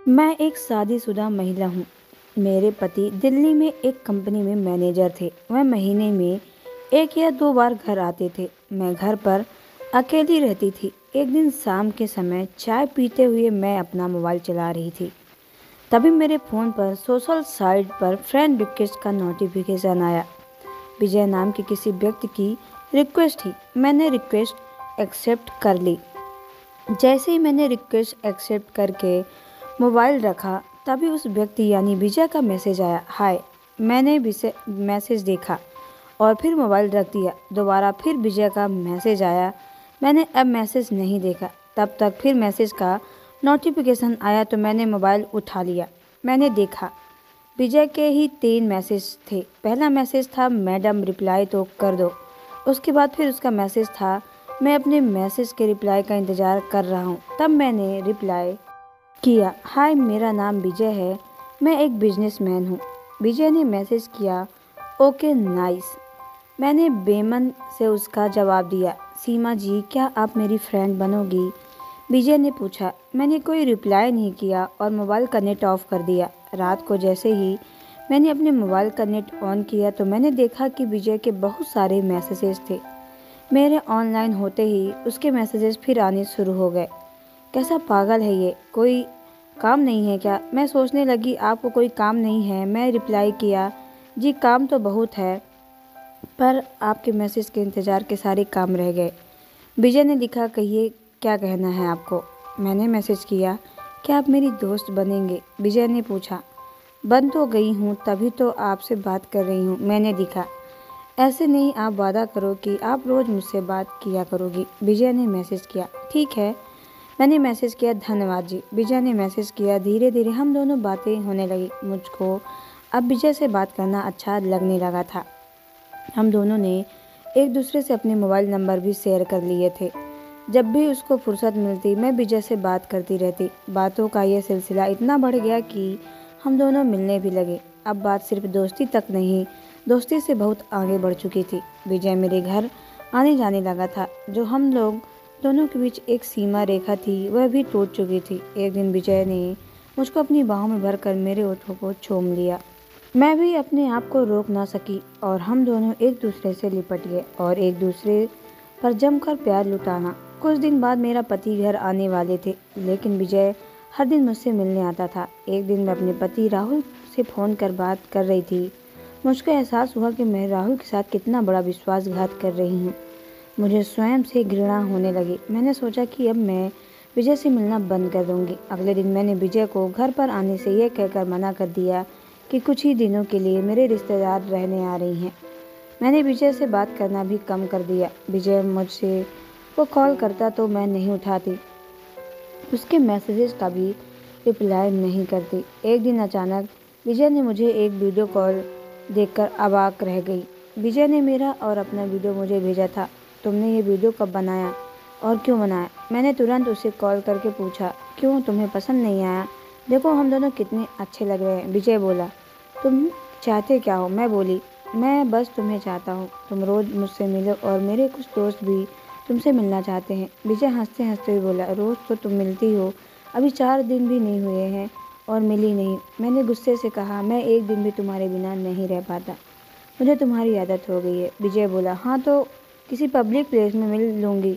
मैं एक शादीशुदा महिला हूँ। मेरे पति दिल्ली में एक कंपनी में मैनेजर थे। वह महीने में 1 या 2 बार घर आते थे। मैं घर पर अकेली रहती थी। एक दिन शाम के समय चाय पीते हुए मैं अपना मोबाइल चला रही थी। तभी मेरे फ़ोन पर सोशल साइट पर फ्रेंड रिक्वेस्ट का नोटिफिकेशन आया। विजय नाम के किसी व्यक्ति की रिक्वेस्ट थी। मैंने रिक्वेस्ट एक्सेप्ट कर ली। जैसे ही मैंने रिक्वेस्ट एक्सेप्ट करके मोबाइल रखा, तभी उस व्यक्ति यानी विजय का मैसेज आया, हाय। मैंने मैसेज देखा और फिर मोबाइल रख दिया। दोबारा फिर विजय का मैसेज आया। मैंने अब मैसेज नहीं देखा। तब तक फिर मैसेज का नोटिफिकेशन आया तो मैंने मोबाइल उठा लिया। मैंने देखा विजय के ही 3 मैसेज थे। पहला मैसेज था, मैडम रिप्लाई तो कर दो। उसके बाद फिर उसका मैसेज था, मैं अपने मैसेज के रिप्लाई का इंतज़ार कर रहा हूँ। तब मैंने रिप्लाई किया, हाय मेरा नाम विजय है, मैं एक बिजनेसमैन हूँ। विजय ने मैसेज किया, ओके नाइस। मैंने बेमन से उसका जवाब दिया, सीमा जी क्या आप मेरी फ्रेंड बनोगी? विजय ने पूछा। मैंने कोई रिप्लाई नहीं किया और मोबाइल का नेट ऑफ कर दिया। रात को जैसे ही मैंने अपने मोबाइल का नेट ऑन किया तो मैंने देखा कि विजय के बहुत सारे मैसेजेस थे। मेरे ऑनलाइन होते ही उसके मैसेजेस फिर आने शुरू हो गए। कैसा पागल है ये, कोई काम नहीं है क्या? मैं सोचने लगी आपको कोई काम नहीं है। मैं रिप्लाई किया, जी काम तो बहुत है, पर आपके मैसेज के इंतज़ार के सारे काम रह गए। विजय ने लिखा, कहिए क्या कहना है आपको? मैंने मैसेज किया, क्या आप मेरी दोस्त बनेंगे? विजय ने पूछा, बन तो गई हूँ, तभी तो आपसे बात कर रही हूँ। मैंने लिखा, ऐसे नहीं, आप वादा करो कि आप रोज़ मुझसे बात किया करोगी। विजय ने मैसेज किया, ठीक है। मैंने मैसेज किया, धन्यवाद जी। विजय ने मैसेज किया, धीरे धीरे हम दोनों बातें होने लगी। मुझको अब विजय से बात करना अच्छा लगने लगा था। हम दोनों ने एक दूसरे से अपने मोबाइल नंबर भी शेयर कर लिए थे। जब भी उसको फुर्सत मिलती मैं विजय से बात करती रहती। बातों का यह सिलसिला इतना बढ़ गया कि हम दोनों मिलने भी लगे। अब बात सिर्फ दोस्ती तक नहीं, दोस्ती से बहुत आगे बढ़ चुकी थी। विजय मेरे घर आने जाने लगा था। जो हम लोग दोनों के बीच एक सीमा रेखा थी वह भी टूट चुकी थी। एक दिन विजय ने मुझको अपनी बाहों में भरकर मेरे ओठों को चूम लिया। मैं भी अपने आप को रोक ना सकी और हम दोनों एक दूसरे से लिपट गए और एक दूसरे पर जमकर प्यार लुटाना। कुछ दिन बाद मेरा पति घर आने वाले थे, लेकिन विजय हर दिन मुझसे मिलने आता था। एक दिन मैं अपने पति राहुल से फ़ोन कर बात कर रही थी। मुझको एहसास हुआ कि मैं राहुल के साथ कितना बड़ा विश्वासघात कर रही हूँ। मुझे स्वयं से घृणा होने लगी। मैंने सोचा कि अब मैं विजय से मिलना बंद कर दूंगी। अगले दिन मैंने विजय को घर पर आने से यह कहकर मना कर दिया कि कुछ ही दिनों के लिए मेरे रिश्तेदार रहने आ रही हैं। मैंने विजय से बात करना भी कम कर दिया। विजय मुझसे वो कॉल करता तो मैं नहीं उठाती, उसके मैसेजेस का भी रिप्लाई नहीं करती। एक दिन अचानक विजय ने मुझे एक वीडियो कॉल देखकर अवाक रह गई। विजय ने मेरा और अपना वीडियो मुझे भेजा था। तुमने ये वीडियो कब बनाया और क्यों बनाया? मैंने तुरंत उसे कॉल करके पूछा, क्यों तुम्हें पसंद नहीं आया? देखो हम दोनों कितने अच्छे लग रहे हैं। विजय बोला, तुम चाहते क्या हो? मैं बोली, मैं बस तुम्हें चाहता हूँ। तुम रोज़ मुझसे मिलो और मेरे कुछ दोस्त भी तुमसे मिलना चाहते हैं। विजय हंसते हंसते हुए बोला, रोज़ तो तुम मिलती हो, अभी 4 दिन भी नहीं हुए हैं और मिली नहीं। मैंने गुस्से से कहा, मैं एक दिन भी तुम्हारे बिना नहीं रह पाता, मुझे तुम्हारी आदत हो गई है। विजय बोला, हाँ तो किसी पब्लिक प्लेस में मिल लूँगी,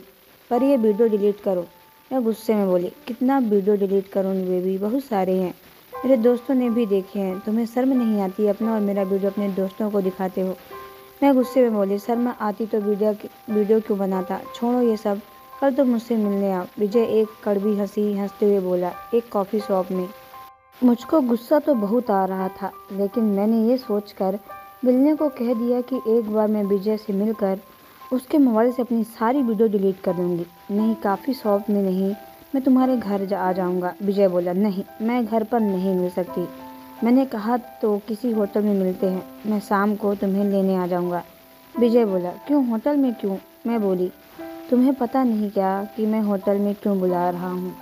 पर ये वीडियो डिलीट करो। मैं गुस्से में बोली, कितना वीडियो डिलीट करूँगी बेबी, बहुत सारे हैं, मेरे दोस्तों ने भी देखे हैं। तुम्हें शर्म नहीं आती अपना और मेरा वीडियो अपने दोस्तों को दिखाते हो? मैं गुस्से में बोली, शर्म आती तो वीडियो क्यों बनाता? छोड़ो ये सब, कल तो मुझसे मिलने आओ। विजय एक कड़वी हंसी हंसते हुए बोला, एक कॉफ़ी शॉप में। मुझको गुस्सा तो बहुत आ रहा था, लेकिन मैंने ये सोचकर मिलने को कह दिया कि एक बार मैं विजय से मिलकर उसके मोबाइल से अपनी सारी वीडियो डिलीट कर दूंगी। नहीं, कॉफ़ी शॉप में नहीं, मैं तुम्हारे घर आ जाऊंगा। विजय बोला, नहीं, मैं घर पर नहीं मिल सकती। मैंने कहा, तो किसी होटल में मिलते हैं, मैं शाम को तुम्हें लेने आ जाऊंगा। विजय बोला, क्यों होटल में क्यों? मैं बोली, तुम्हें पता नहीं क्या कि मैं होटल में क्यों बुला रहा हूँ?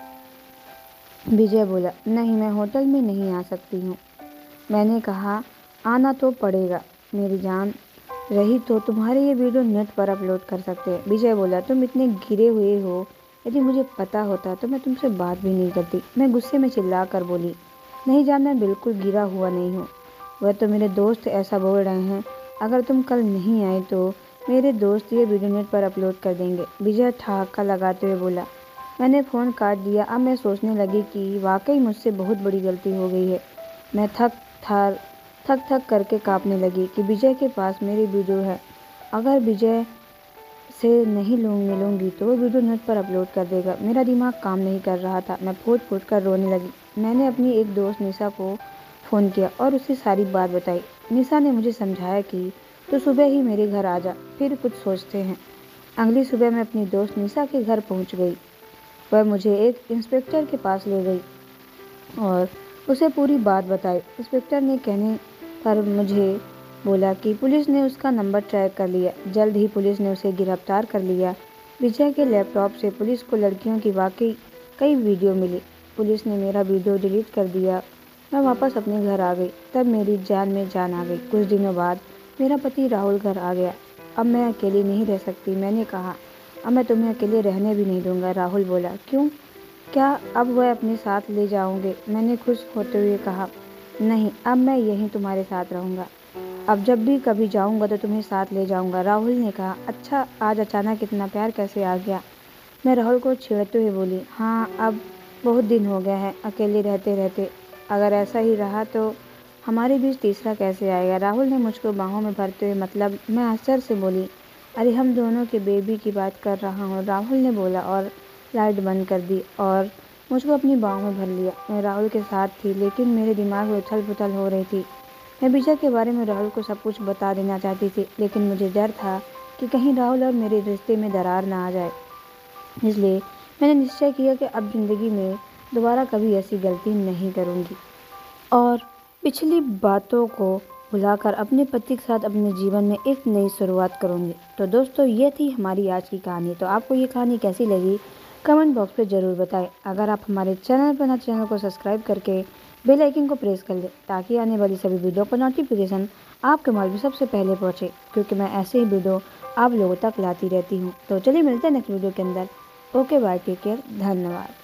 विजय बोला, नहीं, मैं होटल में नहीं आ सकती हूँ। मैंने कहा, आना तो पड़ेगा, मेरी जान रही तो तुम्हारे ये वीडियो नेट पर अपलोड कर सकते हैं। विजय बोला, तुम इतने गिरे हुए हो यदि मुझे पता होता तो मैं तुमसे बात भी नहीं करती। मैं गुस्से में चिल्ला कर बोली, नहीं जान, मैं बिल्कुल गिरा हुआ नहीं हूँ। वह तो मेरे दोस्त ऐसा बोल रहे हैं। अगर तुम कल नहीं आए तो मेरे दोस्त ये वीडियो नेट पर अपलोड कर देंगे, विजय ठहाका लगाते हुए बोला। मैंने फ़ोन काट दिया। अब मैं सोचने लगी कि वाकई मुझसे बहुत बड़ी गलती हो गई है। मैं थक थक करके काँपने लगी कि विजय के पास मेरी वीडियो है। अगर विजय से नहीं मिलूंगी तो वो वीडियो नेट पर अपलोड कर देगा। मेरा दिमाग काम नहीं कर रहा था। मैं फूट फूट कर रोने लगी। मैंने अपनी एक दोस्त निशा को फ़ोन किया और उसे सारी बात बताई। निशा ने मुझे समझाया कि तो सुबह ही मेरे घर आ जा, फिर कुछ सोचते हैं। अगली सुबह मैं अपनी दोस्त निशा के घर पहुंच गई। वह मुझे एक इंस्पेक्टर के पास ले गई और उसे पूरी बात बताई। इंस्पेक्टर ने कहने पर मुझे बोला कि पुलिस ने उसका नंबर ट्रैक कर लिया। जल्द ही पुलिस ने उसे गिरफ्तार कर लिया। विजय के लैपटॉप से पुलिस को लड़कियों की वाकई कई वीडियो मिली। पुलिस ने मेरा वीडियो डिलीट कर दिया। मैं वापस अपने घर आ गई। तब मेरी जान में जान आ गई। कुछ दिनों बाद मेरा पति राहुल घर आ गया। अब मैं अकेली नहीं रह सकती। मैंने कहा, अब मैं तुम्हें अकेले रहने भी नहीं दूंगा। राहुल बोला, क्यों? क्या अब वह अपने साथ ले जाओगे? मैंने खुश होते हुए कहा, नहीं, अब मैं यहीं तुम्हारे साथ रहूँगा। अब जब भी कभी जाऊँगा तो तुम्हें साथ ले जाऊँगा। राहुल ने कहा, अच्छा, आज अचानक इतना प्यार कैसे आ गया? मैं राहुल को छेड़ते हुए बोली, हाँ, अब बहुत दिन हो गया है अकेले रहते रहते। अगर ऐसा ही रहा तो हमारे बीच तीसरा कैसे आएगा? राहुल ने मुझको बाहों में भरते हुए, मतलब? मैं आश्चर्य से बोली, अरे हम दोनों के बेबी की बात कर रहा हूँ। राहुल ने बोला और लाइट बंद कर दी और मुझको अपनी बाहों में भर लिया। मैं राहुल के साथ थी, लेकिन मेरे दिमाग में उथल पुथल हो रही थी। मैं विजय के बारे में राहुल को सब कुछ बता देना चाहती थी, लेकिन मुझे डर था कि कहीं राहुल और मेरे रिश्ते में दरार ना आ जाए। इसलिए मैंने निश्चय किया कि अब ज़िंदगी में दोबारा कभी ऐसी गलती नहीं करूँगी और पिछली बातों को भुलाकर अपने पति के साथ अपने जीवन में एक नई शुरुआत करूँगी। तो दोस्तों, ये थी हमारी आज की कहानी। तो आपको ये कहानी कैसी लगी कमेंट बॉक्स में ज़रूर बताएं। अगर आप हमारे चैनल पर नए, चैनल को सब्सक्राइब करके बेल आइकन को प्रेस कर लें ताकि आने वाली सभी वीडियो का नोटिफिकेशन आपके मोबाइल में सबसे पहले पहुँचे, क्योंकि मैं ऐसे ही वीडियो आप लोगों तक लाती रहती हूँ। तो चलिए मिलते हैं नेक्स्ट वीडियो के अंदर। ओके, बाय, टेक केयर, धन्यवाद।